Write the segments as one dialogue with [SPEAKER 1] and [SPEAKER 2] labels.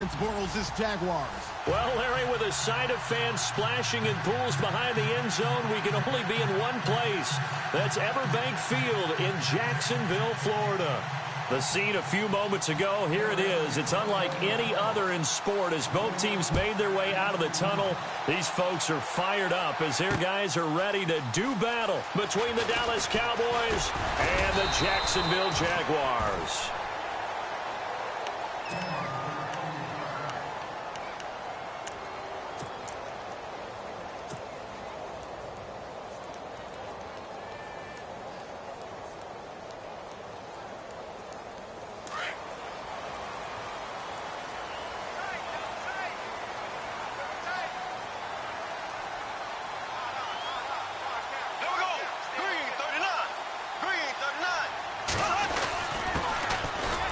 [SPEAKER 1] It's Bortles' Jaguars.
[SPEAKER 2] Well, Larry, with a sight of fans splashing in pools behind the end zone, we can only be in one place. That's Everbank Field in Jacksonville, Florida. The scene a few moments ago, here it is. It's unlike any other in sport as both teams made their way out of the tunnel. These folks are fired up as their guys are ready to do battle between the Dallas Cowboys and the Jacksonville Jaguars.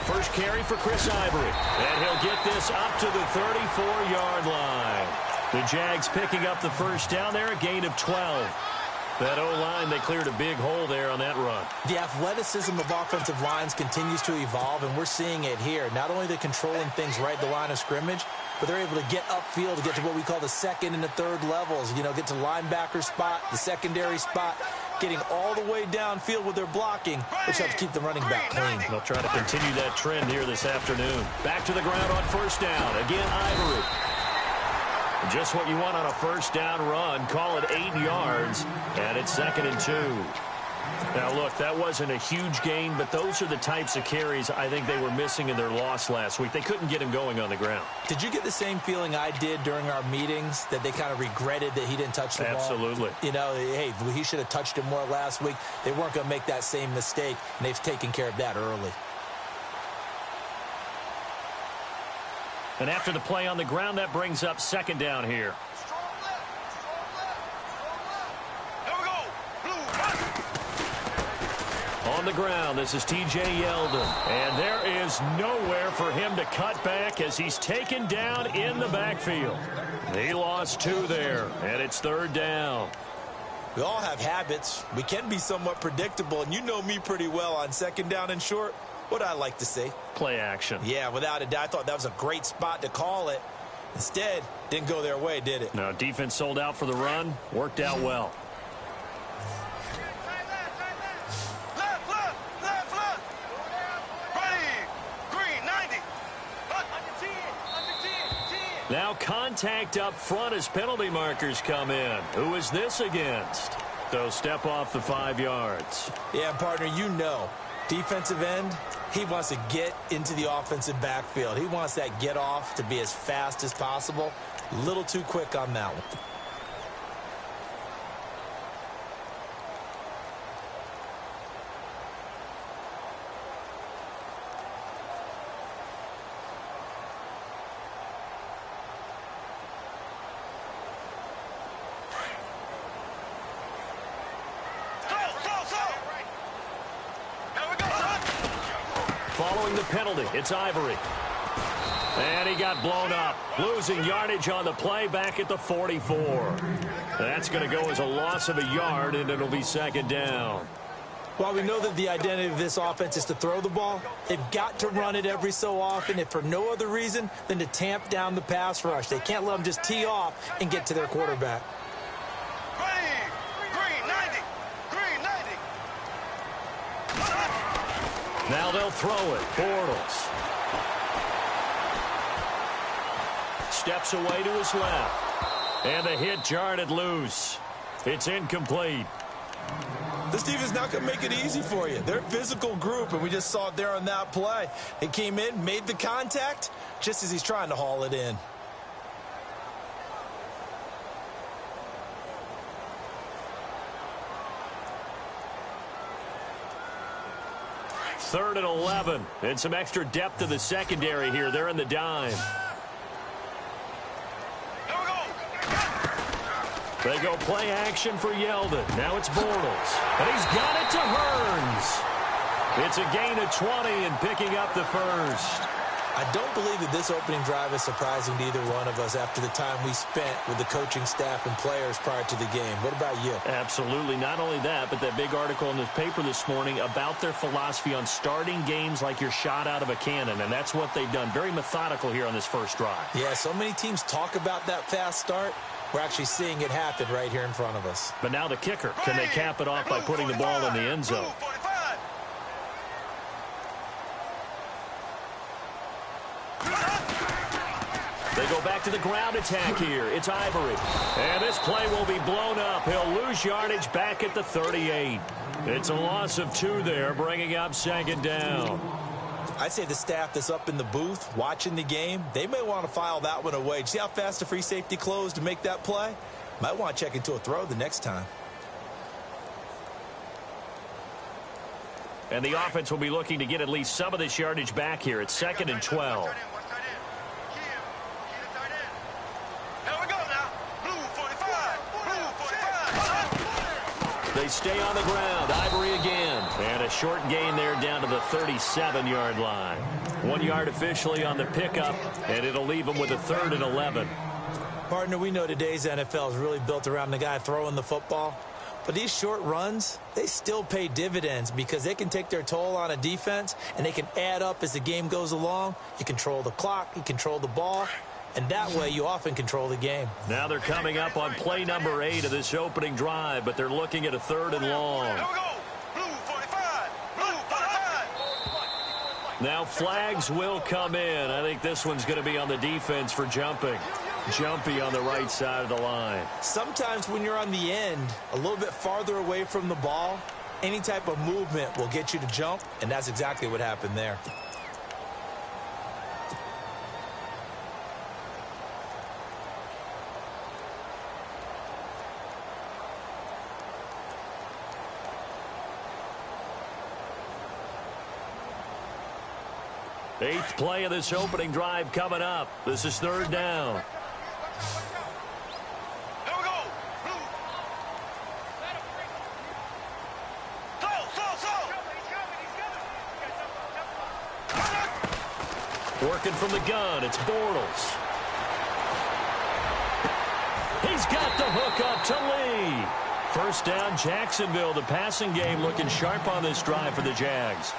[SPEAKER 2] First carry for Chris Ivory, and he'll get this up to the 34-yard line. The Jags picking up the first down there, a gain of 12. That O-line, they cleared a big hole there on that run.
[SPEAKER 3] The athleticism of offensive lines continues to evolve, and we're seeing it here. Not only they're controlling things right at the line of scrimmage, but they're able to get upfield to get to what we call the second and the third levels. You know, get to linebacker spot, the secondary spot, getting all the way downfield with their blocking, which helps keep the running back clean.
[SPEAKER 2] They'll try to continue that trend here this afternoon. Back to the ground on first down. Again, Ivory. Just what you want on a first down run. Call it 8 yards, and it's 2nd and 2. Now, look, that wasn't a huge gain, but those are the types of carries I think they were missing in their loss last week. They couldn't get him going on the ground.
[SPEAKER 3] Did you get the same feeling I did during our meetings, that they kind of regretted that he didn't touch the ball?
[SPEAKER 2] Absolutely.
[SPEAKER 3] You know, hey, he should have touched it more last week. They weren't going to make that same mistake, and they've taken care of that early.
[SPEAKER 2] And after the play on the ground, that brings up 2nd down here. On the ground, this is T.J. Yeldon. And there is nowhere for him to cut back as he's taken down in the backfield. He lost 2 there, and it's 3rd down.
[SPEAKER 3] We all have habits. We can be somewhat predictable, and you know me pretty well on 2nd down and short. What I like to say?
[SPEAKER 2] Play action.
[SPEAKER 3] Yeah, without a doubt. I thought that was a great spot to call it. Instead, didn't go their way, did it?
[SPEAKER 2] No, defense sold out for the run. Worked out well. Now contact up front as penalty markers come in. Who is this against? So step off the 5 yards.
[SPEAKER 3] Yeah, partner, you know. Defensive end, he wants to get into the offensive backfield. He wants that get off to be as fast as possible. A little too quick on that one.
[SPEAKER 2] Following the penalty, it's Ivory. And he got blown up. Losing yardage on the play back at the 44. That's going to go as a loss of a yard, and it'll be 2nd down.
[SPEAKER 3] While we know that the identity of this offense is to throw the ball, they've got to run it every so often, if for no other reason than to tamp down the pass rush. They can't let them just tee off and get to their quarterback.
[SPEAKER 2] Now they'll throw it. Bortles steps away to his left. And the hit jarred it loose. It's incomplete.
[SPEAKER 3] This defense not going to make it easy for you. They're a physical group, and we just saw it there on that play. They came in, made the contact, just as he's trying to haul it in.
[SPEAKER 2] Third and 11. And some extra depth to the secondary here. They're in the dime. They go play action for Yeldon. Now it's Bortles. And he's got it to Hearns. It's a gain of 20 and picking up the first.
[SPEAKER 3] I don't believe that this opening drive is surprising to either one of us after the time we spent with the coaching staff and players prior to the game. What about you?
[SPEAKER 2] Absolutely. Not only that, but that big article in the paper this morning about their philosophy on starting games like you're shot out of a cannon, and that's what they've done. Very methodical here on this first drive.
[SPEAKER 3] Yeah, so many teams talk about that fast start. We're actually seeing it happen right here in front of us.
[SPEAKER 2] But now the kicker. Can they cap it off by putting the ball in the end zone? They go back to the ground attack here. It's Ivory. And this play will be blown up. He'll lose yardage back at the 38. It's a loss of 2 there, bringing up second down.
[SPEAKER 3] I'd say the staff that's up in the booth watching the game, they may want to file that one away. See how fast the free safety closed to make that play? Might want to check into a throw the next time.
[SPEAKER 2] And the offense will be looking to get at least some of this yardage back here. It's 2nd and 12. They stay on the ground. Ivory again. And a short gain there down to the 37-yard line. 1 yard officially on the pickup, and it'll leave them with a 3rd and 11.
[SPEAKER 3] Partner, we know today's NFL is really built around the guy throwing the football. But these short runs, they still pay dividends because they can take their toll on a defense, and they can add up as the game goes along. You control the clock, you control the ball, and that way you often control the game.
[SPEAKER 2] Now they're coming up on play number 8 of this opening drive, but they're looking at a 3rd and long. Now flags will come in. I think this one's going to be on the defense for jumping. Jumpy on the right side of the line.
[SPEAKER 3] Sometimes when you're on the end, a little bit farther away from the ball, any type of movement will get you to jump, and that's exactly what happened there.
[SPEAKER 2] Eighth play of this opening drive coming up. This is 3rd down. Working from the gun, it's Bortles. He's got the hook up to Lee. First down, Jacksonville. The passing game looking sharp on this drive for the Jags.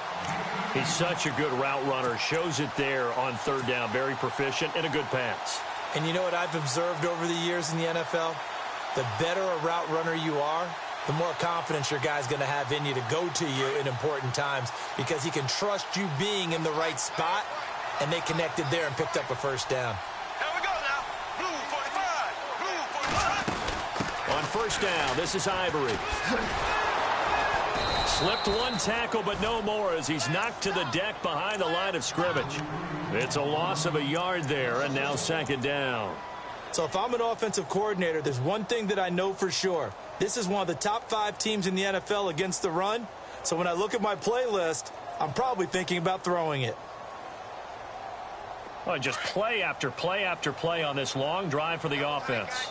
[SPEAKER 2] He's such a good route runner. Shows it there on 3rd down. Very proficient and a good pass.
[SPEAKER 3] And you know what I've observed over the years in the NFL? The better a route runner you are, the more confidence your guy's going to have in you to go to you in important times because he can trust you being in the right spot, and they connected there and picked up a first down.
[SPEAKER 1] Here we go now. Blue 45. Blue 45.
[SPEAKER 2] On first down, this is Ivory. Slipped one tackle, but no more as he's knocked to the deck behind the line of scrimmage. It's a loss of a yard there, and now 2nd down.
[SPEAKER 3] So if I'm an offensive coordinator, there's one thing that I know for sure. This is one of the top 5 teams in the NFL against the run. So when I look at my playlist, I'm probably thinking about throwing it.
[SPEAKER 2] Well, just play after play after play on this long drive for the offense.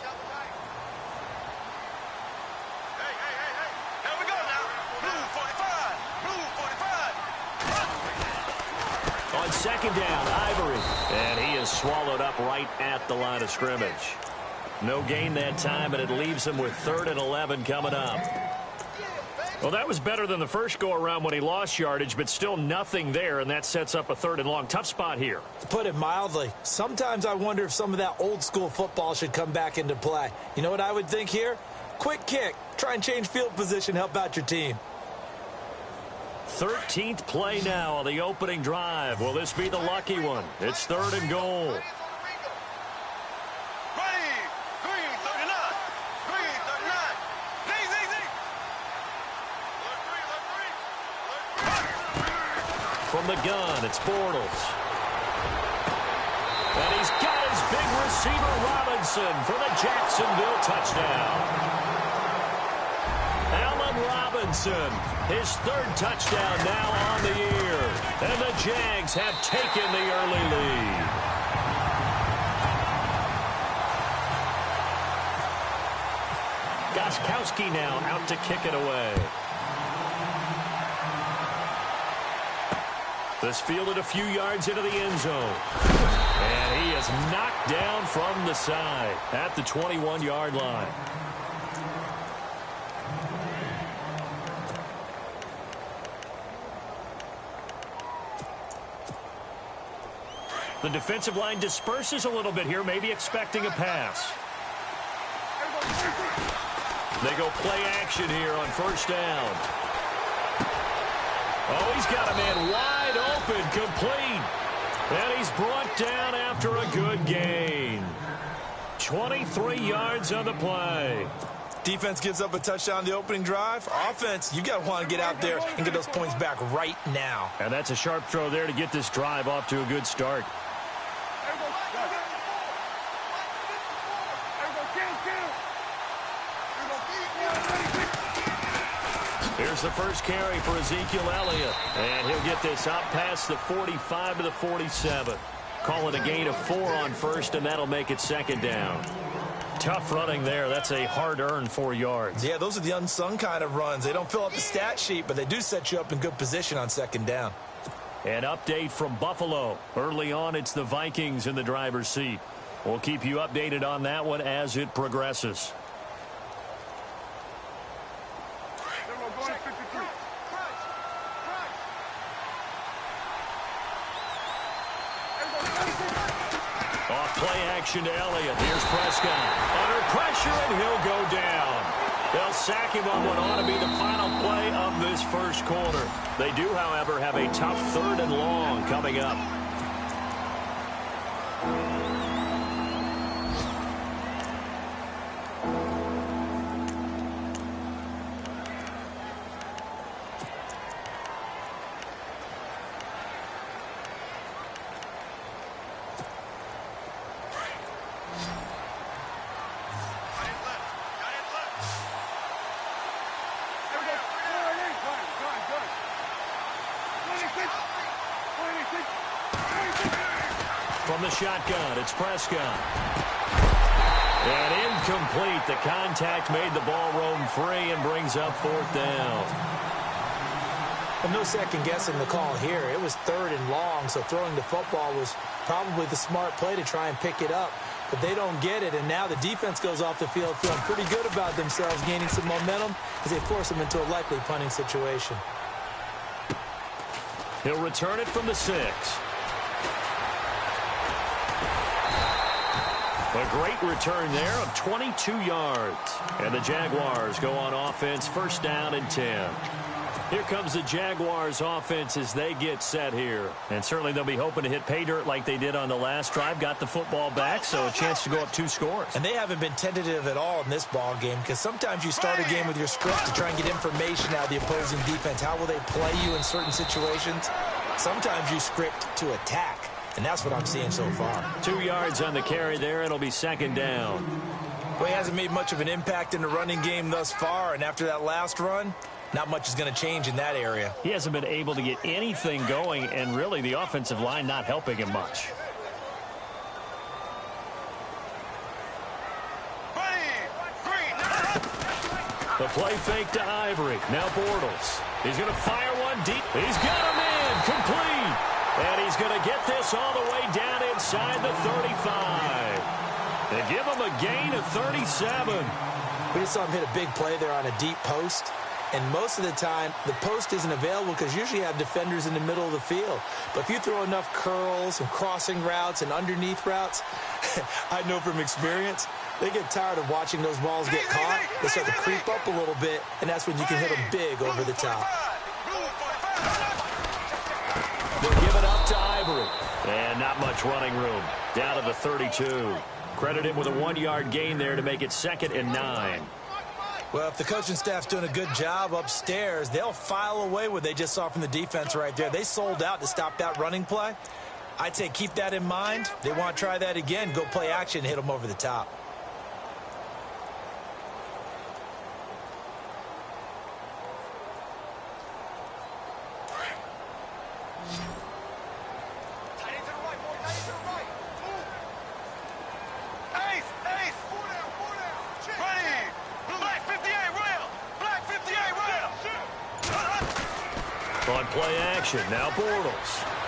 [SPEAKER 2] On 2nd down, Ivory. And he is swallowed up right at the line of scrimmage. No gain that time, and it leaves him with 3rd and 11 coming up. Well, that was better than the first go-around when he lost yardage, but still nothing there, and that sets up a 3rd and long. Tough spot here.
[SPEAKER 3] To put it mildly, sometimes I wonder if some of that old-school football should come back into play. You know what I would think here? Quick kick. Try and change field position, help out your team.
[SPEAKER 2] 13th play now on the opening drive. Will this be the lucky one? It's 3rd and goal. From the gun, it's Bortles. And he's got his big receiver, Robinson, for the Jacksonville touchdown. Allen Robinson, his 3rd touchdown now on the year. And the Jags have taken the early lead. Gostkowski now out to kick it away. This fielded a few yards into the end zone. And he is knocked down from the side at the 21-yard line. The defensive line disperses a little bit here, maybe expecting a pass. They go play action here on first down. Oh, he's got a man wide open, complete. And he's brought down after a good gain. 23 yards on the play.
[SPEAKER 3] Defense gives up a touchdown the opening drive. Offense, you got to want to get out there and get those points back right now.
[SPEAKER 2] And that's a sharp throw there to get this drive off to a good start. Here's the first carry for Ezekiel Elliott. And he'll get this out past the 45 to the 47. Call it a gain of 4 on first, and that'll make it second down. Tough running there. That's a hard-earned 4 yards.
[SPEAKER 3] Yeah, those are the unsung kind of runs. They don't fill up the stat sheet, but they do set you up in good position on second down.
[SPEAKER 2] An update from Buffalo. Early on, it's the Vikings in the driver's seat. We'll keep you updated on that one as it progresses. Off play action to Elliott. Here's Prescott. Under pressure, and he'll go down. They'll sack him on what ought to be the final play of this first quarter. They do, however, have a tough 3rd and long coming up. From the shotgun, it's Prescott. And incomplete. The contact made the ball roam free and brings up 4th down.
[SPEAKER 3] And no second guessing the call here. It was 3rd and long, so throwing the football was probably the smart play to try and pick it up. But they don't get it, and now the defense goes off the field feeling pretty good about themselves, gaining some momentum as they force them into a likely punting situation.
[SPEAKER 2] He'll return it from the 6. A great return there of 22 yards. And the Jaguars go on offense, first down and 10. Here comes the Jaguars offense as they get set here. And certainly they'll be hoping to hit pay dirt like they did on the last drive. Got the football back, so a chance to go up 2 scores.
[SPEAKER 3] And they haven't been tentative at all in this ball game, because sometimes you start a game with your script to try and get information out of the opposing defense. How will they play you in certain situations? Sometimes you script to attack. And that's what I'm seeing so far.
[SPEAKER 2] 2 yards on the carry there. It'll be second down.
[SPEAKER 3] Well, he hasn't made much of an impact in the running game thus far. And after that last run, not much is going to change in that area.
[SPEAKER 2] He hasn't been able to get anything going. And really, the offensive line not helping him much. The play fake to Ivory. Now Bortles. He's going to fire one deep. He's got him in. Complete. And he's going to get this all the way down inside the 35. They give him a gain of 37.
[SPEAKER 3] We just saw him hit a big play there on a deep post. And most of the time, the post isn't available because usually you have defenders in the middle of the field. But if you throw enough curls and crossing routes and underneath routes, I know from experience, they get tired of watching those balls get caught. They start to creep up a little bit, and that's when you can hit them big over the top.
[SPEAKER 2] They'll give it up to Ivory. And not much running room. Down to the 32. Credit him with a 1-yard gain there to make it 2nd and 9.
[SPEAKER 3] Well, if the coaching staff's doing a good job upstairs, they'll file away what they just saw from the defense right there. They sold out to stop that running play. I'd say keep that in mind. They want to try that again. Go play action, hit them over the top.
[SPEAKER 2] On play action, now Bortles.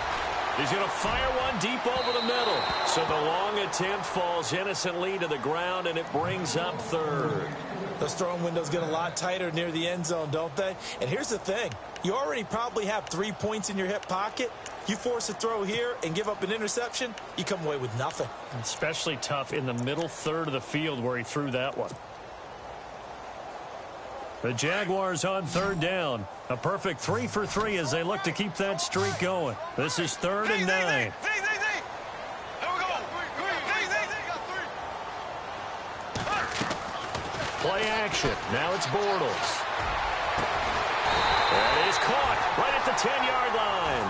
[SPEAKER 2] He's going to fire one deep over the middle. So the long attempt falls innocently to the ground, and it brings up third.
[SPEAKER 3] Those throwing windows get a lot tighter near the end zone, don't they? And here's the thing. You already probably have 3 points in your hip pocket. You force a throw here and give up an interception, you come away with nothing.
[SPEAKER 2] Especially tough in the middle third of the field where he threw that one. The Jaguars on third down. A perfect 3 for 3 as they look to keep that streak going. This is 3rd and 9. Play action. Now it's Bortles. And he's caught right at the 10-yard line.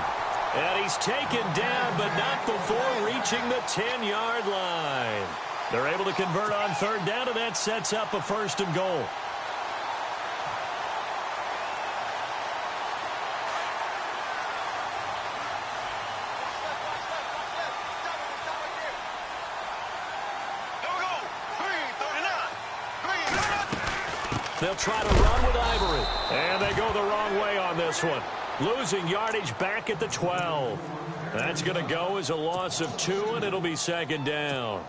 [SPEAKER 2] And he's taken down, but not before reaching the 10-yard line. They're able to convert on third down, and that sets up a 1st and goal. They'll try to run with Ivory. And they go the wrong way on this one. Losing yardage back at the 12. That's going to go as a loss of 2, and it'll be 2nd down.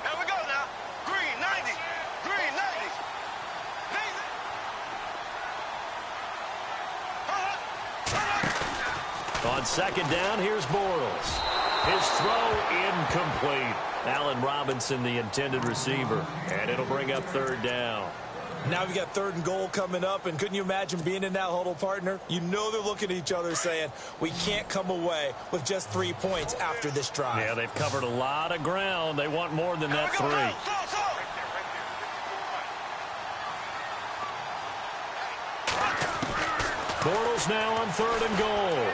[SPEAKER 1] Here we go now. Green 90. Green 90.
[SPEAKER 2] On 2nd down, here's Bortles. His throw incomplete. Allen Robinson, the intended receiver. And it'll bring up 3rd down.
[SPEAKER 3] Now we got 3rd and goal coming up, and couldn't you imagine being in that huddle, partner? You know they're looking at each other saying, we can't come away with just 3 points after this drive.
[SPEAKER 2] Yeah, they've covered a lot of ground. They want more than that 3. Bortles now on 3rd and goal.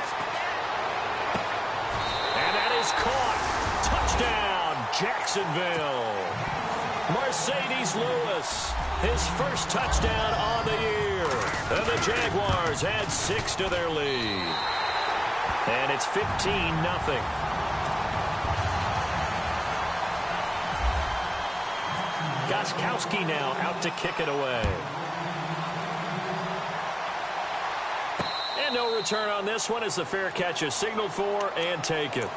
[SPEAKER 2] And that is caught. Touchdown, Jacksonville. Mercedes Lewis, his first touchdown on the year. And the Jaguars add 6 to their lead. And it's 15-0. Gostkowski now out to kick it away. And no return on this one as the fair catch is signaled for and taken.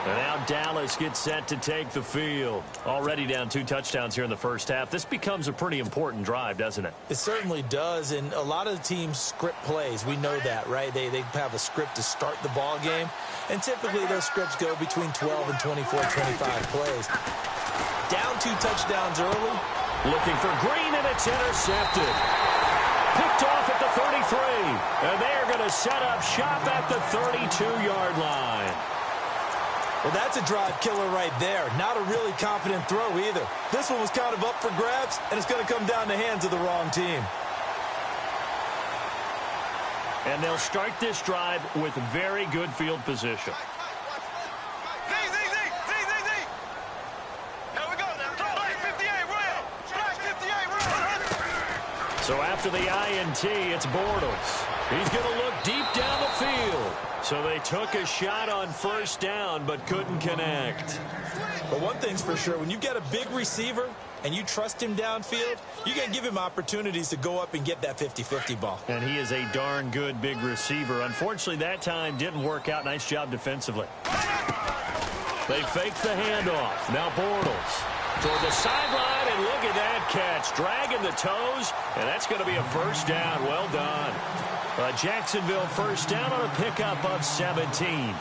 [SPEAKER 2] And now Dallas gets set to take the field. Already down 2 touchdowns here in the first half. This becomes a pretty important drive, doesn't it?
[SPEAKER 3] It certainly does, and a lot of the teams script plays. We know that, right? They have a script to start the ball game, and typically those scripts go between 12 and 24, 25 plays. Down 2 touchdowns early.
[SPEAKER 2] Looking for Green, and it's intercepted. Picked off at the 33, and they're going to set up shop at the 32-yard line.
[SPEAKER 3] Well, that's a drive killer right there. Not a really confident throw either. This one was kind of up for grabs, and it's going to come down the hands of the wrong team.
[SPEAKER 2] And they'll start this drive with very good field position. So after the INT, it's Bortles. He's going to look deep down the field. So they took a shot on 1st down, but couldn't connect.
[SPEAKER 3] But one thing's for sure, when you've got a big receiver and you trust him downfield, you got to give him opportunities to go up and get that 50-50 ball.
[SPEAKER 2] And he is a darn good big receiver. Unfortunately, that time didn't work out. Nice job defensively. They faked the handoff. Now Bortles toward the sideline, and look at that catch. Dragging the toes, and that's going to be a 1st down. Well done. Jacksonville 1st down on a pickup of 17.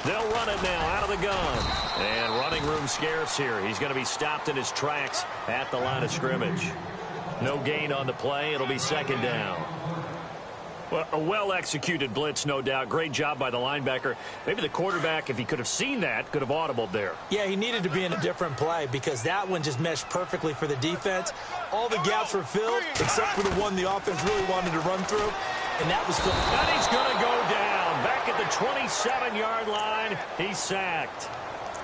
[SPEAKER 2] They'll run it now out of the gun. And running room scarce here. He's going to be stopped in his tracks at the line of scrimmage. No gain on the play. It'll be 2nd down. Well, a well-executed blitz, no doubt. Great job by the linebacker. Maybe the quarterback, if he could have seen that, could have audibled there.
[SPEAKER 3] Yeah, he needed to be in a different play because that one just meshed perfectly for the defense. All the gaps were filled except for the one the offense really wanted to run through. and that was...
[SPEAKER 2] And he's going to go down. Back at the 27-yard line, he's sacked.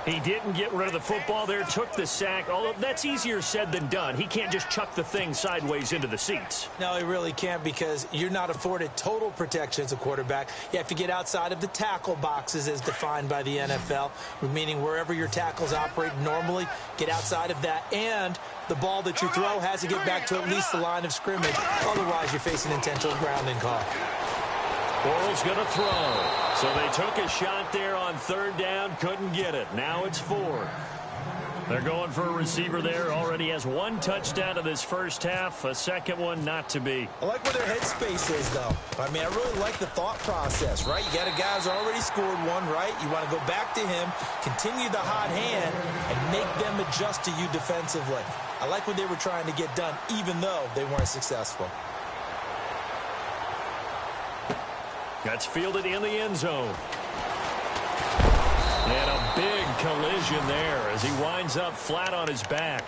[SPEAKER 2] He didn't get rid of the football there, took the sack. Although that's easier said than done. He can't just chuck the thing sideways into the seats.
[SPEAKER 3] No, he really can't, because you're not afforded total protection as a quarterback. You have to get outside of the tackle boxes as defined by the NFL, meaning wherever your tackles operate normally, get outside of that. And the ball that you throw has to get back to at least the line of scrimmage. Otherwise, you're facing intentional grounding call.
[SPEAKER 2] Bortles going to throw. So they took a shot there on third down, couldn't get it. Now it's fourth. They're going for a receiver there. Already has one touchdown in this first half. A second one not to be.
[SPEAKER 3] I like where their headspace is, though. I mean, I really like the thought process, right? You got a guy who's already scored one, right? You want to go back to him, continue the hot hand, and make them adjust to you defensively. I like what they were trying to get done, even though they weren't successful.
[SPEAKER 2] That's fielded in the end zone. And a big collision there as he winds up flat on his back.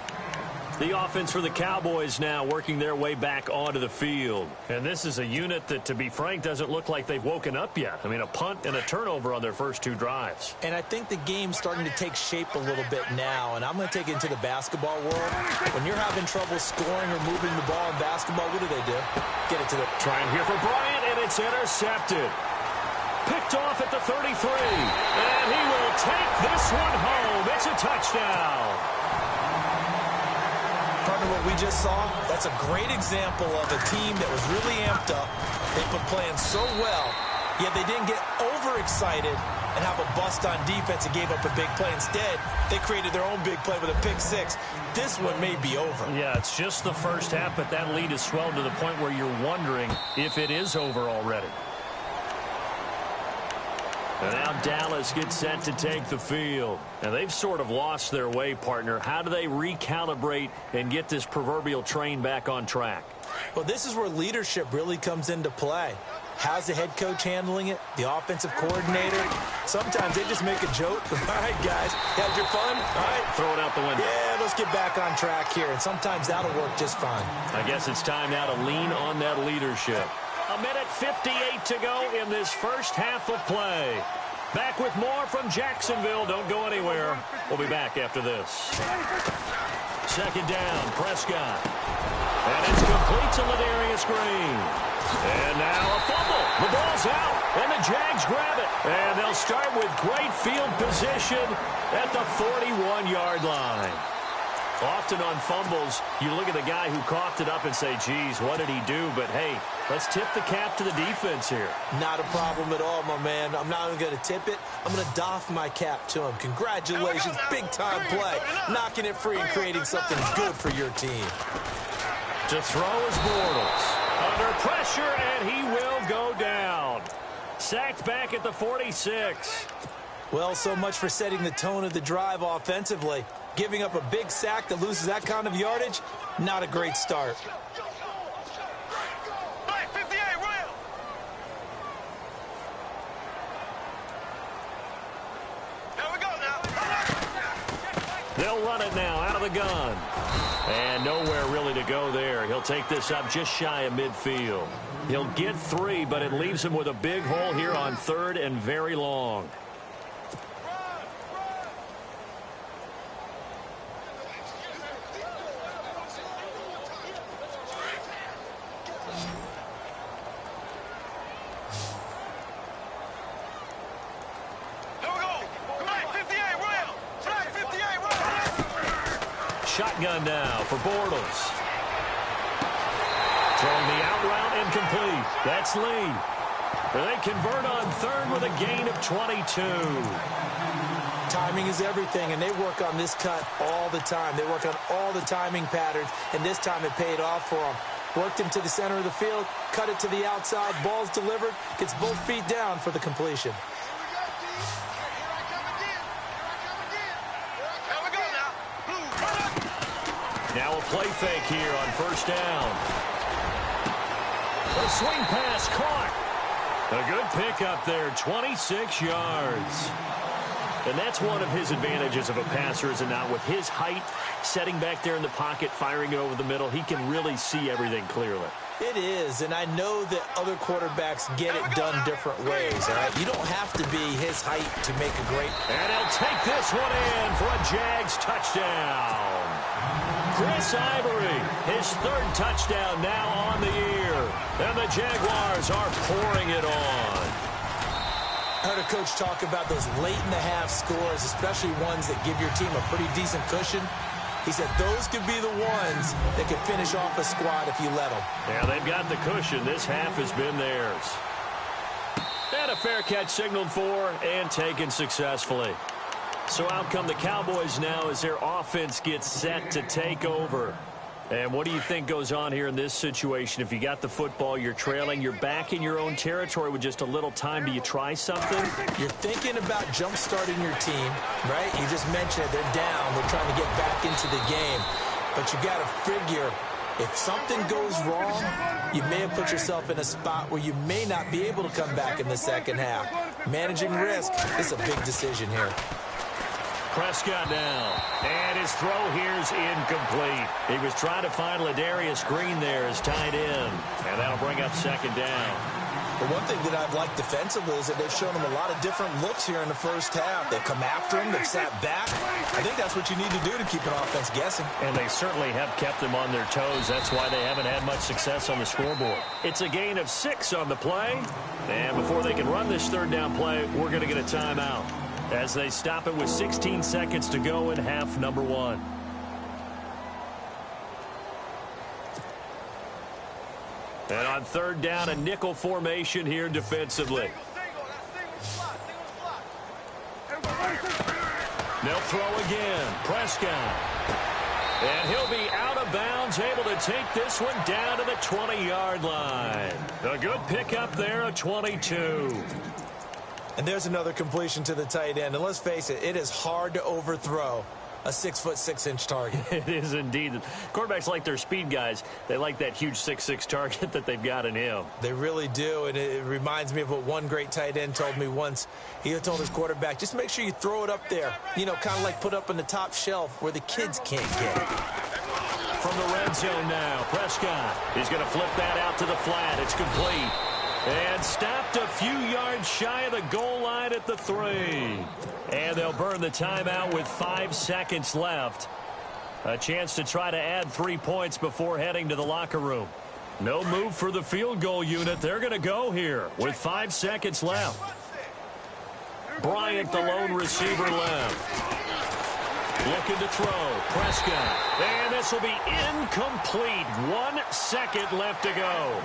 [SPEAKER 2] The offense for the Cowboys now working their way back onto the field. And this is a unit that, to be frank, doesn't look like they've woken up yet. I mean, a punt and a turnover on their first two drives.
[SPEAKER 3] And I think the game's starting to take shape a little bit now. And I'm going to take it into the basketball world. When you're having trouble scoring or moving the ball in basketball, what do? Get it to the...
[SPEAKER 2] Trying here for Bryant, and it's intercepted. Picked off at the 33. And he will take this one home. It's a touchdown.
[SPEAKER 3] Partner, what we just saw, that's a great example of a team that was really amped up. They've been playing so well, yet they didn't get overexcited and have a bust on defense and gave up a big play. Instead, they created their own big play with a pick six. This one may be over.
[SPEAKER 2] Yeah, it's just the first half, but that lead has swelled to the point where you're wondering if it is over already. And now Dallas gets set to take the field. And they've sort of lost their way, partner. How do they recalibrate and get this proverbial train back on track?
[SPEAKER 3] Well, this is where leadership really comes into play. How's the head coach handling it? The offensive coordinator? Sometimes they just make a joke. All right, guys, had your fun? All right.
[SPEAKER 2] Throw it out the window.
[SPEAKER 3] Yeah, let's get back on track here. And sometimes that'll work just fine.
[SPEAKER 2] I guess it's time now to lean on that leadership. A minute 58 to go in this first half of play. Back with more from Jacksonville. Don't go anywhere. We'll be back after this. Second down, Prescott. And it's complete to Ladarius Green. And now a fumble. The ball's out, and the Jags grab it. And they'll start with great field position at the 41-yard line. Often on fumbles, you look at the guy who coughed it up and say, geez, what did he do? But, hey, let's tip the cap to the defense here.
[SPEAKER 3] Not a problem at all, my man. I'm not even going to tip it. I'm going to doff my cap to him. Congratulations, big-time play. Knocking it free and creating something good for your team.
[SPEAKER 2] To throw is Bortles. Under pressure, and he will go down. Sacked back at the 46.
[SPEAKER 3] Well, so much for setting the tone of the drive offensively. Giving up a big sack that loses that kind of yardage, not a great start.
[SPEAKER 1] Right, 58, real. Here we go now.
[SPEAKER 2] They'll run it now out of the gun. And nowhere really to go there. He'll take this up just shy of midfield. He'll get 3, but it leaves him with a big hole here on third and very long. Shotgun now for Bortles. Throwing the out route incomplete. That's Lee. They convert on third with a gain of 22.
[SPEAKER 3] Timing is everything, and they work on this cut all the time. They work on all the timing patterns, and this time it paid off for them. Worked him to the center of the field, cut it to the outside, ball's delivered, gets both feet down for the completion.
[SPEAKER 2] Now a play fake here on first down. A swing pass caught. A good pickup there, 26 yards. And that's one of his advantages of a passer, is it not? With his height, setting back there in the pocket, firing it over the middle, he can really see everything clearly.
[SPEAKER 3] It is, and I know that other quarterbacks get it done different ways, all right? You don't have to be his height to make a great...
[SPEAKER 2] And he'll take this one in for a Jags touchdown. Chris Ivory, his third touchdown now on the year. And the Jaguars are pouring it on.
[SPEAKER 3] I heard a coach talk about those late-in-the-half scores, especially ones that give your team a pretty decent cushion. He said those could be the ones that could finish off a squad if you let them.
[SPEAKER 2] Yeah, they've got the cushion. This half has been theirs. And a fair catch signaled for and taken successfully. So out come the Cowboys now as their offense gets set to take over. And what do you think goes on here in this situation? If you got the football, you're trailing, you're back in your own territory with just a little time. Do you try something?
[SPEAKER 3] You're thinking about jump-starting your team, right? You just mentioned it. They're down. They're trying to get back into the game. But you got to figure, if something goes wrong, you may have put yourself in a spot where you may not be able to come back in the second half. Managing risk is a big decision here.
[SPEAKER 2] Prescott now, and his throw here's incomplete. He was trying to find Ladarius Green there as tight end, and that'll bring up second down.
[SPEAKER 3] The one thing that I've liked defensively is that they've shown him a lot of different looks here in the first half. They've come after him. They've sat back. I think that's what you need to do to keep an offense guessing.
[SPEAKER 2] And they certainly have kept them on their toes. That's why they haven't had much success on the scoreboard. It's a gain of 6 on the play. And before they can run this third down play, we're going to get a timeout as they stop it with 16 seconds to go in half number 1. And on third down, a nickel formation here defensively. They'll throw again. Prescott. And he'll be out of bounds, able to take this one down to the 20-yard line. A good pickup there, a 22.
[SPEAKER 3] And there's another completion to the tight end. And let's face it, it is hard to overthrow a 6'6" target.
[SPEAKER 2] It is indeed. Quarterbacks like their speed guys. They like that huge 6'6" target that they've got in him.
[SPEAKER 3] They really do, and it reminds me of what one great tight end told me once. He told his quarterback, just make sure you throw it up there. You know, kind of like put up on the top shelf where the kids can't get it.
[SPEAKER 2] From the red zone now, Prescott. He's going to flip that out to the flat. It's complete. And stopped a few yards shy of the goal line at the 3. And they'll burn the timeout with 5 seconds left. A chance to try to add 3 points before heading to the locker room. No move for the field goal unit. They're going to go here with 5 seconds left. Bryant, the lone receiver, left. Looking to throw. Prescott. And this will be incomplete. 1 second left to go.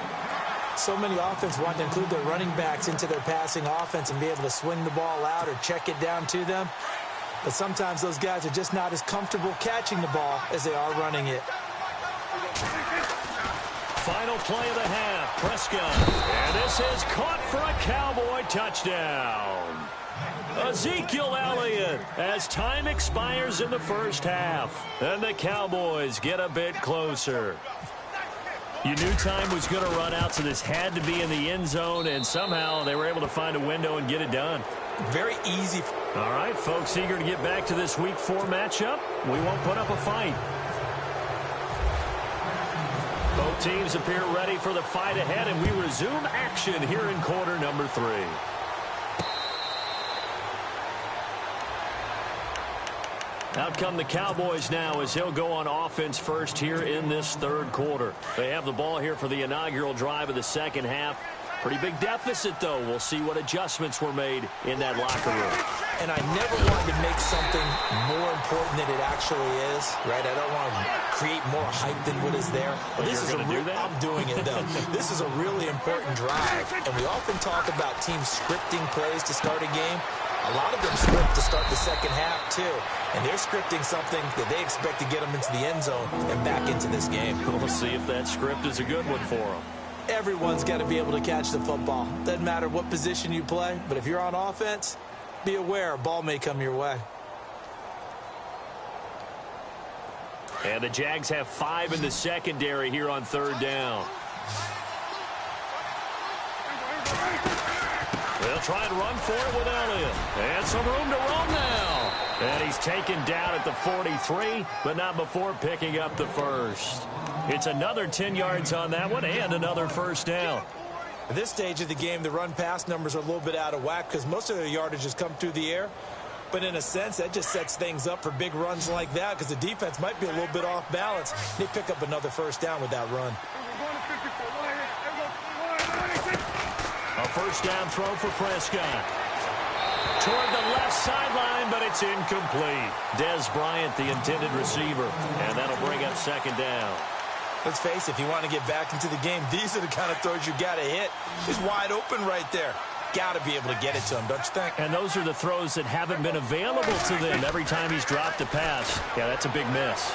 [SPEAKER 3] So many offense want to include their running backs into their passing offense and be able to swing the ball out or check it down to them. But sometimes those guys are just not as comfortable catching the ball as they are running it.
[SPEAKER 2] Final play of the half. Prescott. And this is caught for a Cowboy touchdown. Ezekiel Elliott as time expires in the first half. And the Cowboys get a bit closer. You knew time was going to run out, so this had to be in the end zone, and somehow they were able to find a window and get it done.
[SPEAKER 3] Very easy.
[SPEAKER 2] All right, folks, eager to get back to this Week 4 matchup. We won't put up a fight. Both teams appear ready for the fight ahead, and we resume action here in quarter number 3. Out come the Cowboys now as he'll go on offense first here in this third quarter. They have the ball here for the inaugural drive of the second half. Pretty big deficit, though. We'll see what adjustments were made in that locker room.
[SPEAKER 3] And I never wanted to make something more important than it actually is, right? I don't want to create more hype than what is there. But this is I'm doing it, though. This is a really important drive. And we often talk about teams scripting plays to start a game. A lot of them script to start the second half, too. And they're scripting something that they expect to get them into the end zone and back into this game.
[SPEAKER 2] We'll see if that script is a good one for them.
[SPEAKER 3] Everyone's got to be able to catch the football. Doesn't matter what position you play, but if you're on offense, be aware a ball may come your way.
[SPEAKER 2] And the Jags have 5 in the secondary here on third down. They'll try and run for it with Elliott. And some room to roam now. And he's taken down at the 43, but not before picking up the first. It's another 10 yards on that one and another first down.
[SPEAKER 3] At this stage of the game, the run-pass numbers are a little bit out of whack because most of their yardage has come through the air. But in a sense, that just sets things up for big runs like that because the defense might be a little bit off balance. They pick up another first down with that run.
[SPEAKER 2] A first down throw for Prescott. Toward the left sideline, but it's incomplete. Des Bryant, the intended receiver, and that'll bring up second down.
[SPEAKER 3] Let's face it, if you want to get back into the game, these are the kind of throws you got to hit. He's wide open right there. Got to be able to get it to him, don't you think?
[SPEAKER 2] And those are the throws that haven't been available to them every time he's dropped a pass. Yeah, that's a big miss.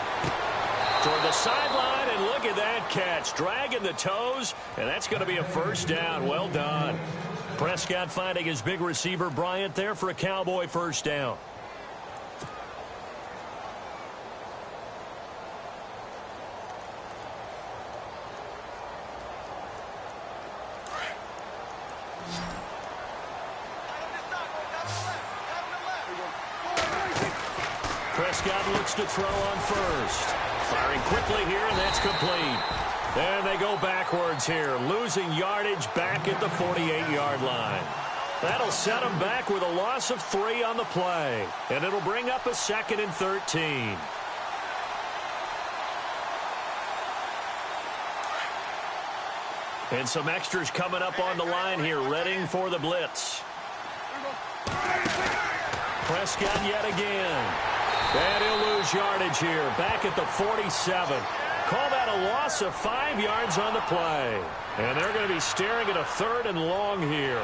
[SPEAKER 2] Toward the sideline, and look at that catch. Dragging the toes, and that's going to be a first down. Well done. Prescott finding his big receiver, Bryant, there for a Cowboy first down. Prescott looks to throw on first. Firing quickly here, and that's complete. And they go backwards here, losing yardage back at the 48-yard line. That'll set them back with a loss of 3 on the play. And it'll bring up a 2nd and 13. And some extras coming up on the line here, readying for the blitz. Prescott yet again. And he'll lose yardage here, back at the 47. Call that a loss of 5 yards on the play. And they're going to be staring at a 3rd and long here.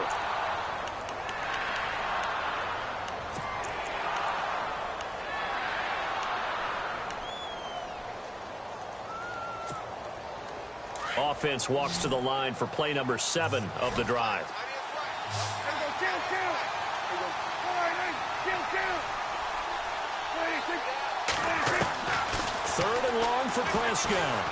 [SPEAKER 2] Offense walks to the line for play number 7 of the drive. 3rd and long for Prescott.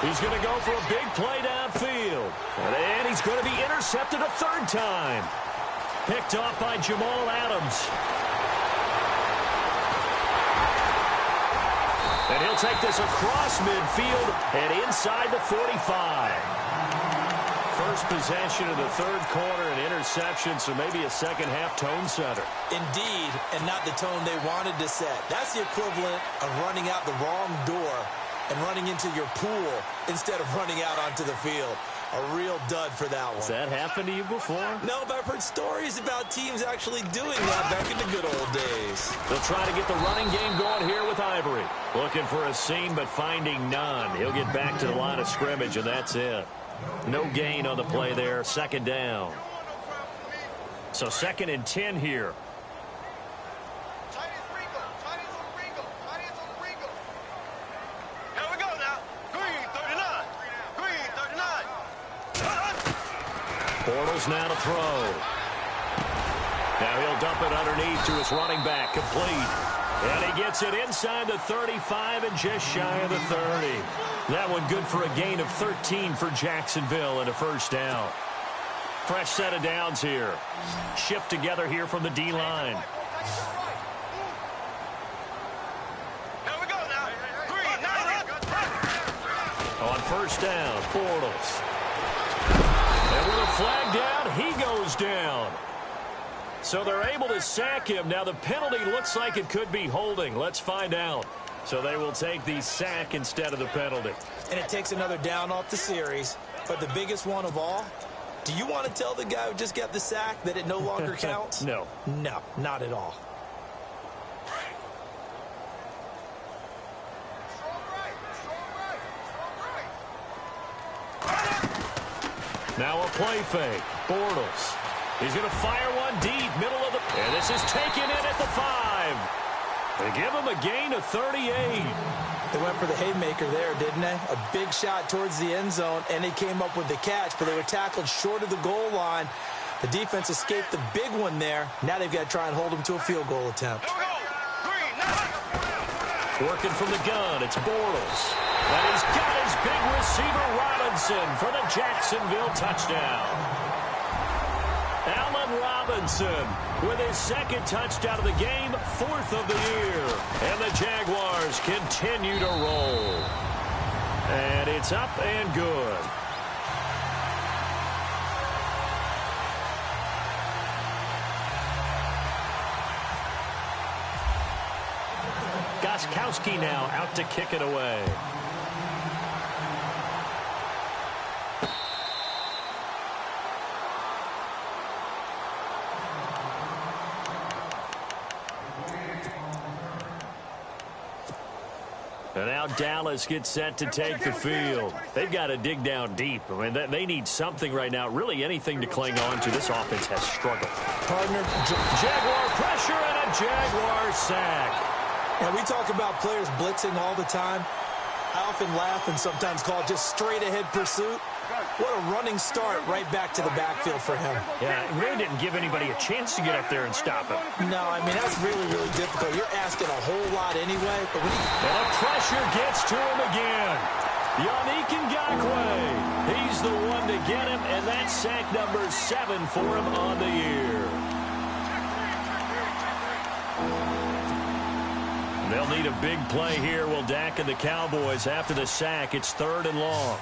[SPEAKER 2] He's going to go for a big play downfield. And he's going to be intercepted a 3rd time. Picked off by Jamal Adams. And he'll take this across midfield and inside the 45. First possession of the 3rd quarter, an interception, so maybe a second-half tone setter.
[SPEAKER 3] Indeed, and not the tone they wanted to set. That's the equivalent of running out the wrong door and running into your pool instead of running out onto the field. A real dud for that one.
[SPEAKER 2] Has that happened to you before?
[SPEAKER 3] No, but I've heard stories about teams actually doing that back in the good old days.
[SPEAKER 2] They'll try to get the running game going here with Ivory. Looking for a seam, but finding none. He'll get back to the line of scrimmage, and that's it. No gain on the play there. 2nd down. So 2nd and 10 here.
[SPEAKER 1] Here we go now. Green 39. Green 39.
[SPEAKER 2] Bortles now to throw. Now he'll dump it underneath to his running back. Complete. And he gets it inside the 35 and just shy of the 30. That one good for a gain of 13 for Jacksonville and a first down. Fresh set of downs here. Shift together here from the D-line.
[SPEAKER 1] Here we go now. Green 90.
[SPEAKER 2] On first down, Bortles. And with a flag down, he goes down. So they're able to sack him. Now the penalty looks like it could be holding. Let's find out. So they will take the sack instead of the penalty.
[SPEAKER 3] And it takes another down off the series. But the biggest one of all, do you want to tell the guy who just got the sack that it no longer counts?
[SPEAKER 2] No.
[SPEAKER 3] No, not at all.
[SPEAKER 2] Now a play fake. Bortles. He's going to fire one deep, middle of the... And this is taken in at the 5. They give him a gain of 38.
[SPEAKER 3] They went for the haymaker there, didn't they? A big shot towards the end zone, and they came up with the catch, but they were tackled short of the goal line. The defense escaped the big one there. Now they've got to try and hold them to a field goal attempt.
[SPEAKER 1] Here we go. Green 90.
[SPEAKER 2] Working from the gun, it's Bortles. And he's got his big receiver, Robinson, for the Jacksonville touchdown. Allen Robinson Robinson with his second touchdown of the game, 4th of the year. And the Jaguars continue to roll. And it's up and good. Gostkowski now out to kick it away. And now Dallas gets set to take the field. They've got to dig down deep. I mean, they need something right now, really anything to cling on to. This offense has struggled.
[SPEAKER 3] Partner,
[SPEAKER 2] Jaguar pressure and a Jaguar sack.
[SPEAKER 3] And we talk about players blitzing all the time. I often laugh and sometimes call it just straight-ahead pursuit. What a running start right back to the backfield for him.
[SPEAKER 2] Yeah, it really didn't give anybody a chance to get up there and stop him.
[SPEAKER 3] No, I mean, that's really, really difficult. You're asking a whole lot anyway. But when
[SPEAKER 2] and the pressure gets to him again. Yannick Ngakoue. He's the one to get him, and that's sack number 7 for him on the year. They'll need a big play here. Will Dak and the Cowboys after the sack. It's 3rd and long.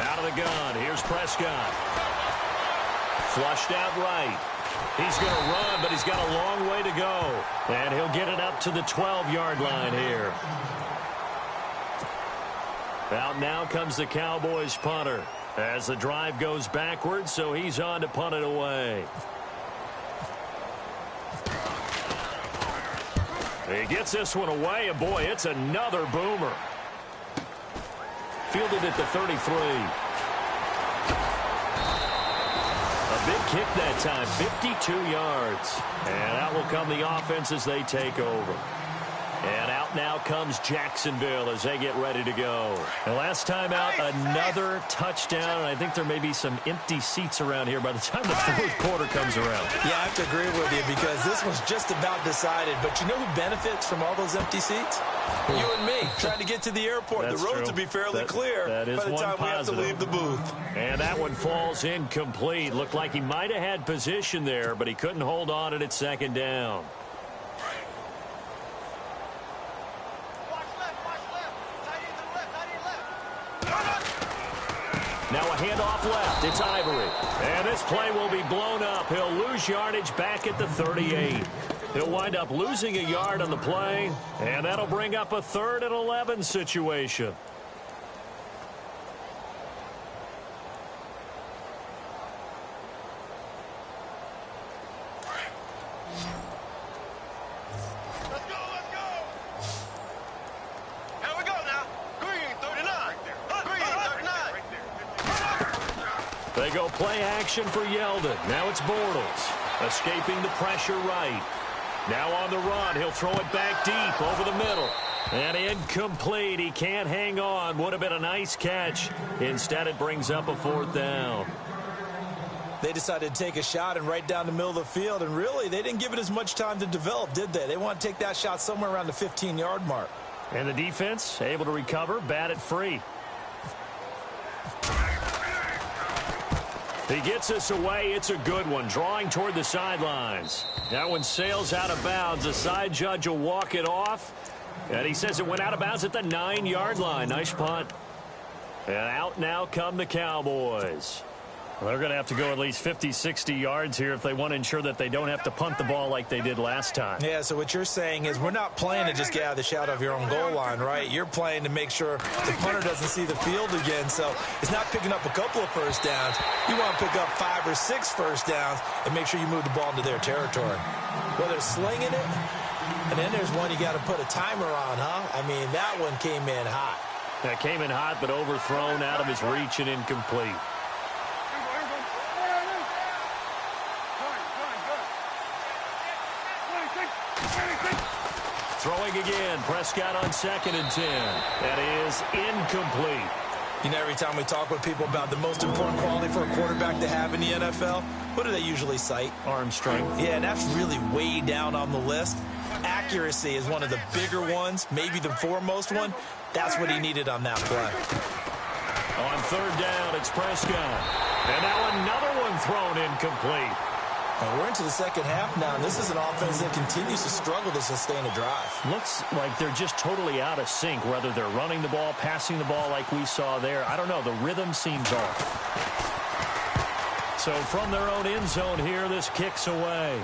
[SPEAKER 2] Out of the gun. Here's Prescott. Flushed out right. He's going to run, but he's got a long way to go. And he'll get it up to the 12-yard line here. Out now comes the Cowboys punter as the drive goes backwards, so he's on to punt it away. He gets this one away, and boy, it's another boomer. Fielded at the 33. A big kick that time, 52 yards. And out will come the offense as they take over. And out now comes Jacksonville as they get ready to go. And last time out, another touchdown. And I think there may be some empty seats around here by the time the 4th quarter comes around.
[SPEAKER 3] Yeah, I have to agree with you because this was just about decided. But you know who benefits from all those empty seats? You and me, trying to get to the airport.
[SPEAKER 2] That's
[SPEAKER 3] the roads
[SPEAKER 2] true.
[SPEAKER 3] will be fairly clear
[SPEAKER 2] by the time
[SPEAKER 3] we have to leave the booth.
[SPEAKER 2] And that one falls incomplete. Looked like he might have had position there, but he couldn't hold on it at 2nd down. Now a handoff left. It's Ivory. And this play will be blown up. He'll lose yardage back at the 38. He'll wind up losing a yard on the play, and that'll bring up a 3rd and 11 situation.
[SPEAKER 1] Let's go. Here we go now. Green 39. Green 39.
[SPEAKER 2] They go play action for Yeldon. Now it's Bortles. Escaping the pressure right. Now on the run. He'll throw it back deep over the middle. And incomplete. He can't hang on. Would have been a nice catch. Instead, it brings up a 4th down.
[SPEAKER 3] They decided to take a shot and right down the middle of the field. And really, they didn't give it as much time to develop, did they? They want to take that shot somewhere around the 15-yard mark.
[SPEAKER 2] And the defense able to recover, bat it free. He gets this away. It's a good one. Drawing toward the sidelines. That one sails out of bounds. The side judge will walk it off. And he says it went out of bounds at the 9-yard line. Nice punt. And out now come the Cowboys. Well, they're going to have to go at least 50, 60 yards here if they want to ensure that they don't have to punt the ball like they did last time.
[SPEAKER 3] Yeah, so what you're saying is we're not playing to just get out of the shadow of your own goal line, right? You're playing to make sure the punter doesn't see the field again. So it's not picking up a couple of first downs. You want to pick up 5 or 6 first downs and make sure you move the ball into their territory. Whether it's slinging it, and then there's one you got to put a timer on, huh? I mean, that one came in hot.
[SPEAKER 2] That came in hot, but overthrown out of his reach and incomplete. Throwing again. Prescott on 2nd and 10. That is incomplete.
[SPEAKER 3] You know, every time we talk with people about the most important quality for a quarterback to have in the NFL, what do they usually cite?
[SPEAKER 2] Arm strength.
[SPEAKER 3] Yeah, and that's really way down on the list. Accuracy is one of the bigger ones, maybe the foremost one. That's what he needed on that play.
[SPEAKER 2] On third down, it's Prescott. And now another one thrown incomplete.
[SPEAKER 3] And we're into the second half now, and this is an offense that continues to struggle to sustain a drive.
[SPEAKER 2] Looks like they're just totally out of sync, whether they're running the ball, passing the ball like we saw there. I don't know. The rhythm seems off. So from their own end zone here, this kicks away.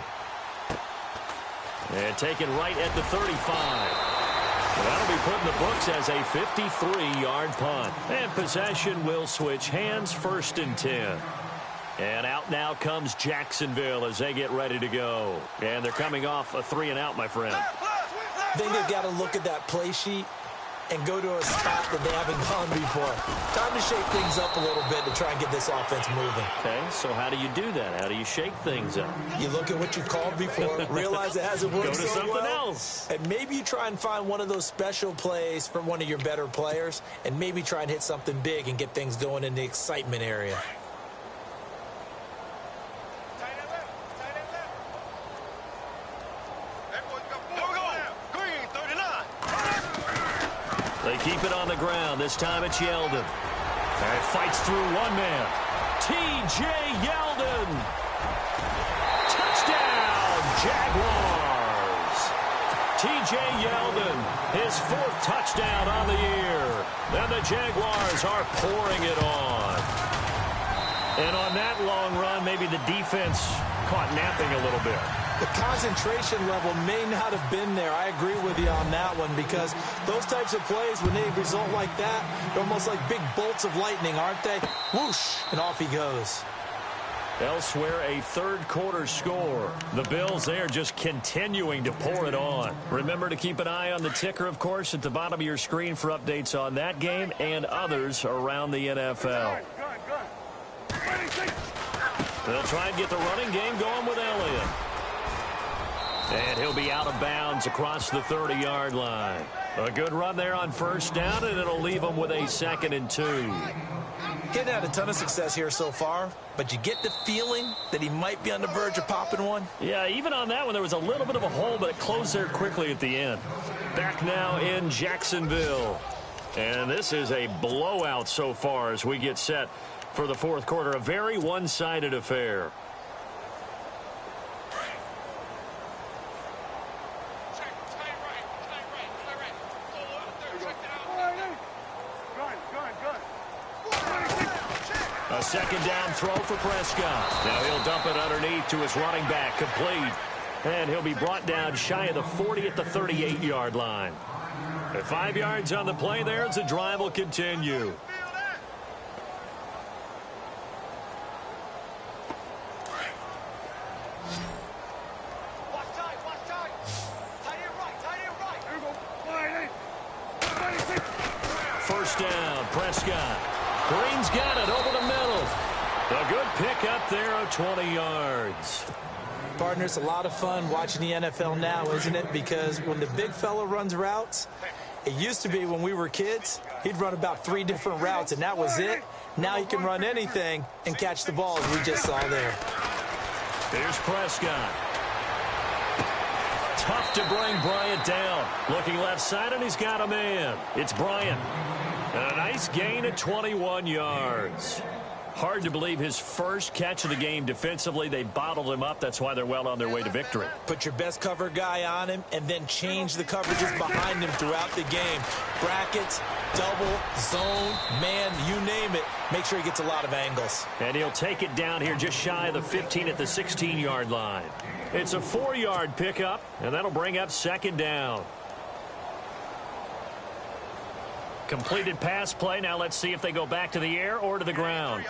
[SPEAKER 2] And taken right at the 35. Well, that'll be put in the books as a 53-yard punt. And possession will switch hands, 1st and 10. And out now comes Jacksonville as they get ready to go. And they're coming off a 3-and-out, my friend.
[SPEAKER 3] I think they've got to look at that play sheet and go to a spot that they haven't gone before. Time to shake things up a little bit to try and get this offense moving.
[SPEAKER 2] Okay, so how do you do that? How do you shake things up?
[SPEAKER 3] You look at what you called before, realize it hasn't worked
[SPEAKER 2] Go to
[SPEAKER 3] so
[SPEAKER 2] something
[SPEAKER 3] well,
[SPEAKER 2] else.
[SPEAKER 3] and maybe you try and find one of those special plays from one of your better players, and maybe try and hit something big and get things going in the excitement area.
[SPEAKER 2] They keep it on the ground. This time it's Yeldon. And it fights through one man. T.J. Yeldon. Touchdown, Jaguars. T.J. Yeldon, his 4th touchdown on the year. And the Jaguars are pouring it on. And on that long run, maybe the defense caught napping a little bit.
[SPEAKER 3] The concentration level may not have been there. I agree with you on that one, because those types of plays, when they result like that, they're almost like big bolts of lightning, aren't they? Whoosh, and off he goes.
[SPEAKER 2] Elsewhere, a third-quarter score. The Bills there just continuing to pour it on. Remember to keep an eye on the ticker, of course, at the bottom of your screen for updates on that game and others around the NFL. They'll try and get the running game going with Elliott. And he'll be out of bounds across the 30-yard line. A good run there on 1st down, and it'll leave him with a 2nd and 2.
[SPEAKER 3] Getting had a ton of success here so far, but you get the feeling that he might be on the verge of popping one.
[SPEAKER 2] Yeah, even on that one, there was a little bit of a hole, but it closed there quickly at the end. Back now in Jacksonville. And this is a blowout so far as we get set for the 4th quarter. A very one-sided affair. A 2nd down throw for Prescott. Now he'll dump it underneath to his running back, complete. And he'll be brought down shy of the 40 at the 38-yard line. At 5 yards on the play there, as the drive will continue. First down, Prescott. Green's got it over the middle. A good pickup there of 20 yards.
[SPEAKER 3] Partner, it's a lot of fun watching the NFL now, isn't it? Because when the big fella runs routes, it used to be when we were kids, he'd run about 3 different routes, and that was it. Now he can run anything and catch the ball, as we just saw there.
[SPEAKER 2] Here's Prescott. Tough to bring Bryant down. Looking left side, and he's got a man. It's Bryant. And a nice gain of 21 yards. Hard to believe his first catch of the game defensively. They bottled him up. That's why they're well on their way to victory.
[SPEAKER 3] Put your best cover guy on him and then change the coverages behind him throughout the game. Brackets, double, zone, man, you name it. Make sure he gets a lot of angles.
[SPEAKER 2] And he'll take it down here just shy of the 15 at the 16-yard line. It's a 4-yard pickup, and that'll bring up 2nd down. Completed pass play. Now let's see if they go back to the air or to the ground.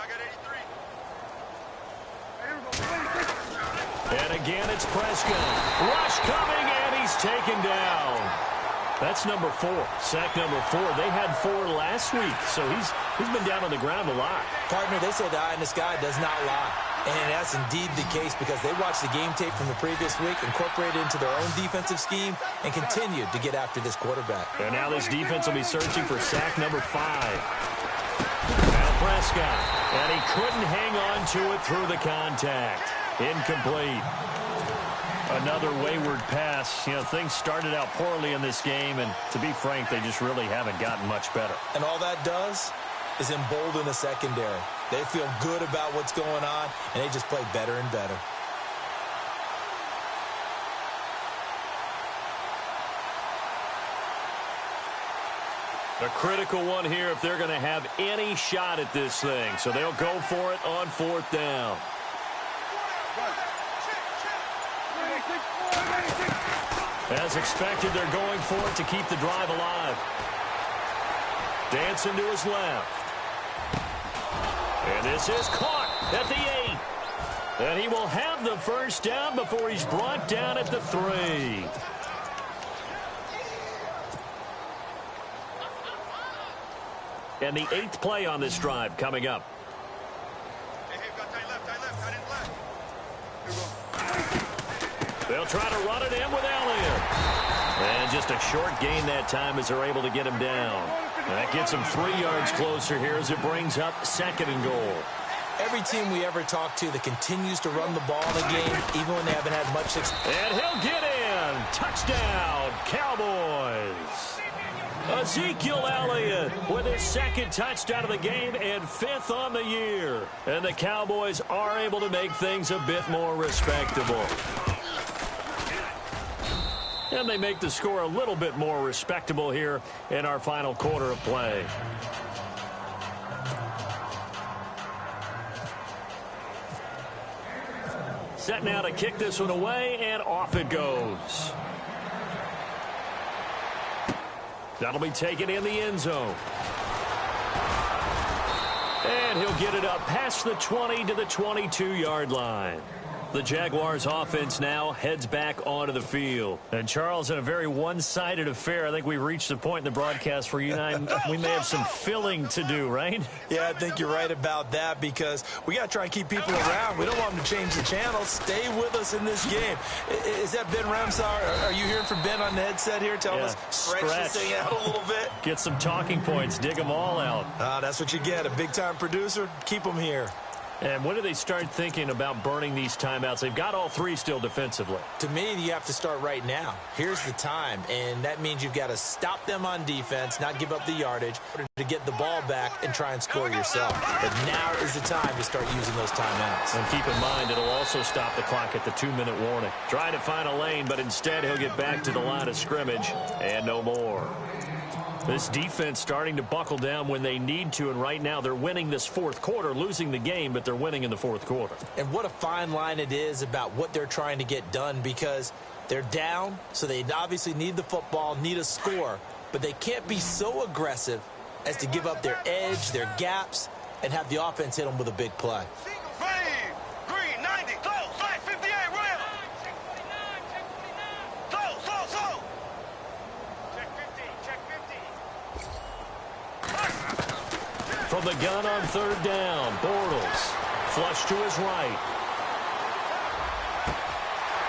[SPEAKER 2] And again, it's Prescott. Rush coming, and he's taken down. That's number 4. Sack number 4. They had 4 last week, so he's been down on the ground a lot.
[SPEAKER 3] Partner, they say the eye in the sky does not lie. And that's indeed the case, because they watched the game tape from the previous week, incorporated it into their own defensive scheme, and continued to get after this quarterback.
[SPEAKER 2] And now this defense will be searching for sack number 5. Now Prescott, and he couldn't hang on to it through the contact. Incomplete. Another wayward pass. You know, things started out poorly in this game, and to be frank, they just really haven't gotten much better.
[SPEAKER 3] And all that does is embolden the secondary. They feel good about what's going on, and they just play better and better.
[SPEAKER 2] A critical one here if they're going to have any shot at this thing. So they'll go for it on 4th down. As expected, they're going for it to keep the drive alive. Dancing to his left. And this is caught at the 8. And he will have the first down before he's brought down at the 3. And the 8th play on this drive coming up. They'll try to run it in with Elliott. And just a short gain that time as they're able to get him down. That gets him 3 yards closer here as it brings up 2nd and goal.
[SPEAKER 3] Every team we ever talk to that continues to run the ball in the game, even when they haven't had much success.
[SPEAKER 2] And he'll get in. Touchdown, Cowboys. Ezekiel Elliott with his 2nd touchdown of the game and 5th on the year. And the Cowboys are able to make things a bit more respectable. And they make the score a little bit more respectable here in our final quarter of play. Set now to kick this one away, and off it goes. That'll be taken in the end zone. And he'll get it up past the 20 to the 22-yard line. The Jaguars offense now heads back onto the field. And Charles, in a very one-sided affair, I think we reached the point in the broadcast where you and I, we may have some filling to do, right?
[SPEAKER 3] Yeah, I think you're right about that because we got to try and keep people around. We don't want them to change the channel. Stay with us in this game. Is that Ben Ramsar? Are you hearing from Ben on the headset here? Tell us, stretch this thing out a little bit.
[SPEAKER 2] Get some talking points. Dig them all out.
[SPEAKER 3] That's what you get. A big-time producer. Keep them here.
[SPEAKER 2] And when do they start thinking about burning these timeouts? They've got all 3 still defensively.
[SPEAKER 3] To me, you have to start right now. Here's the time, and that means you've got to stop them on defense, not give up the yardage, to get the ball back and try and score yourself. But now is the time to start using those timeouts.
[SPEAKER 2] And keep in mind, it'll also stop the clock at the 2-minute warning. Trying to find a lane, but instead he'll get back to the line of scrimmage and no more. This defense starting to buckle down when they need to, and right now they're winning this 4th quarter, losing the game, but they're winning in the 4th quarter.
[SPEAKER 3] And what a fine line it is about what they're trying to get done because they're down, so they obviously need the football, need a score, but they can't be so aggressive as to give up their edge, their gaps, and have the offense hit them with a big play.
[SPEAKER 1] Green 90, close, flat 58, real. Close.
[SPEAKER 2] From the gun on 3rd down, Bortles flush to his right.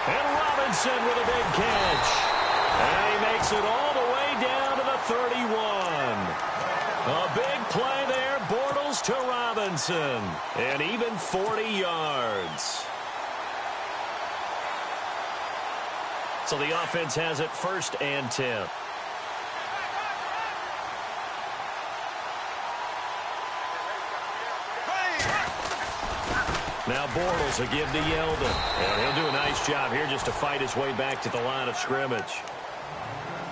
[SPEAKER 2] And Robinson with a big catch. And he makes it all the way down to the 31. A big play there, Bortles to Robinson. And even 40 yards. So the offense has it 1st and 10. Now Bortles will give to Yeldon. And he'll do a nice job here just to fight his way back to the line of scrimmage.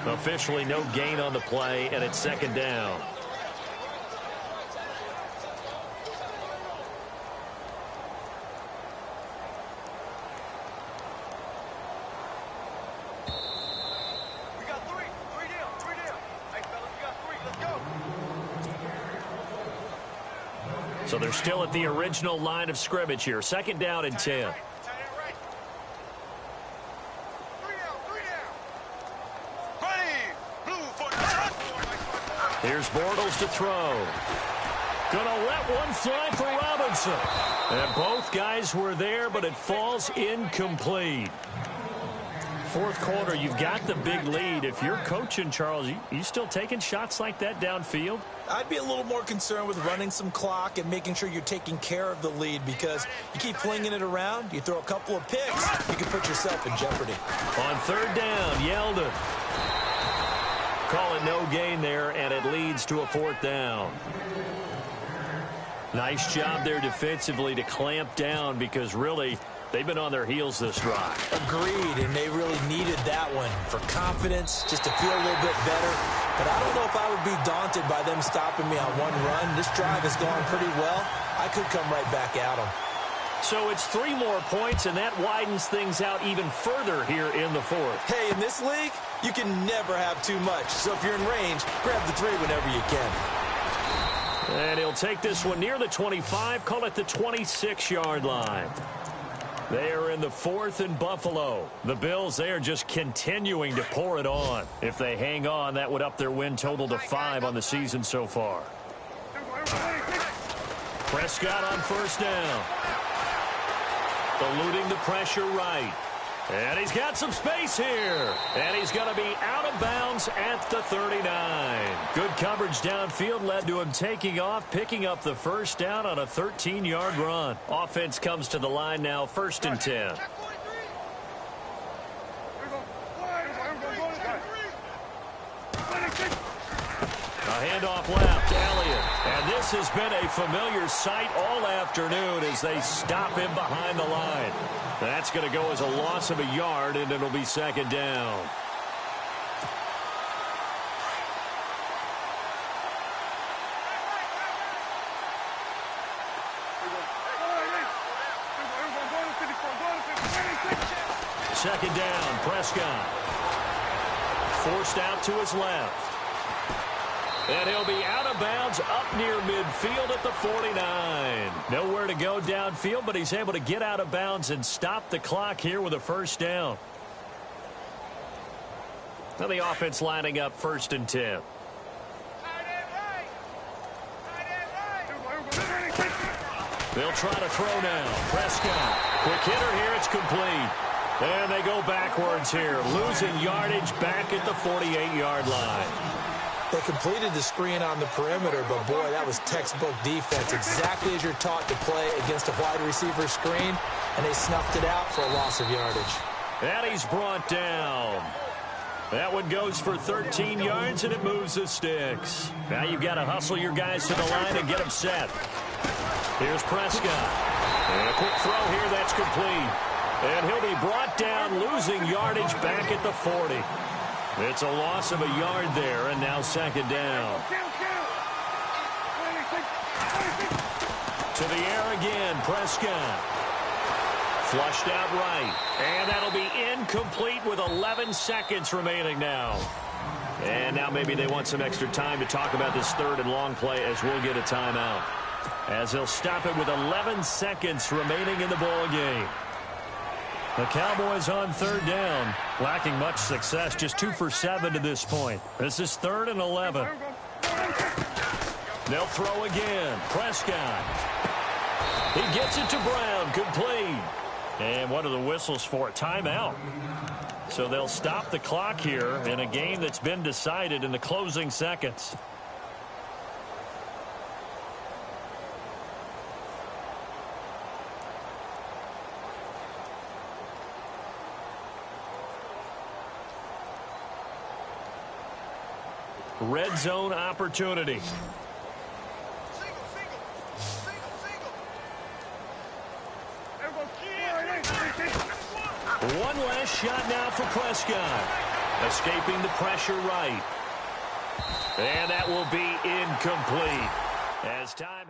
[SPEAKER 2] Officially no gain on the play, and it's 2nd down.
[SPEAKER 1] We got 3. 3 down. Hey, fellas, we got 3. Let's go.
[SPEAKER 2] So they're still at the original line of scrimmage here. 2nd down and 10. Here's Bortles to throw. Gonna let one fly for Robinson. And both guys were there, but it falls incomplete. 4th quarter, you've got the big lead. If you're coaching, Charles, you still taking shots like that downfield?
[SPEAKER 3] I'd be a little more concerned with running some clock and making sure you're taking care of the lead because you keep flinging it around, you throw a couple of picks, you can put yourself in jeopardy.
[SPEAKER 2] On 3rd down, Yeldon. Call it no gain there, and it leads to a 4th down. Nice job there defensively to clamp down because really they've been on their heels this drive.
[SPEAKER 3] Agreed, and they really needed that one for confidence, just to feel a little bit better. But I don't know if I would be daunted by them stopping me on one run. This drive has gone pretty well. I could come right back at them.
[SPEAKER 2] So it's 3 more points, and that widens things out even further here in the fourth.
[SPEAKER 3] Hey, in this league, you can never have too much. So if you're in range, grab the 3 whenever you can.
[SPEAKER 2] And he'll take this one near the 25, call it the 26-yard line. They are in the 4th and Buffalo. The Bills, they are just continuing to pour it on. If they hang on, that would up their win total to 5 on the season so far. Prescott on first down. Eluding the pressure right. And he's got some space here. And he's going to be out of bounds at the 39. Good coverage downfield led to him taking off, picking up the first down on a 13-yard run. Offense comes to the line now, 1st and 10. A handoff left, Elliott. And this has been a familiar sight all afternoon as they stop him behind the line. That's going to go as a loss of a yard, and it'll be 2nd down. Second down, Prescott. Forced out to his left. And he'll be out of bounds up near midfield at the 49. Nowhere to go downfield, but he's able to get out of bounds and stop the clock here with a first down. Now the offense lining up 1st and 10. They'll try to throw now. Prescott. Quick hitter here. It's complete. And they go backwards here, losing yardage back at the 48-yard line.
[SPEAKER 3] They completed the screen on the perimeter, but boy, that was textbook defense, exactly as you're taught to play against a wide receiver screen, and they snuffed it out for a loss of yardage.
[SPEAKER 2] And he's brought down. That one goes for 13 yards, and it moves the sticks. Now you've got to hustle your guys to the line and get them set. Here's Prescott. And a quick throw here, that's complete. And he'll be brought down, losing yardage back at the 40. It's a loss of a yard there, and now 2nd down. To the air again, Prescott. Flushed out right. And that'll be incomplete with 11 seconds remaining now. And now maybe they want some extra time to talk about this 3rd and long play as we'll get a timeout. As they'll stop it with 11 seconds remaining in the ball game. The Cowboys on 3rd down, lacking much success, just 2 for 7 to this point. This is 3rd and 11. They'll throw again. Prescott. He gets it to Brown, complete. And what are the whistles for? Timeout. So they'll stop the clock here in a game that's been decided in the closing seconds. Red zone opportunity. One last shot now for Prescott. Escaping the pressure right. And that will be incomplete. As time...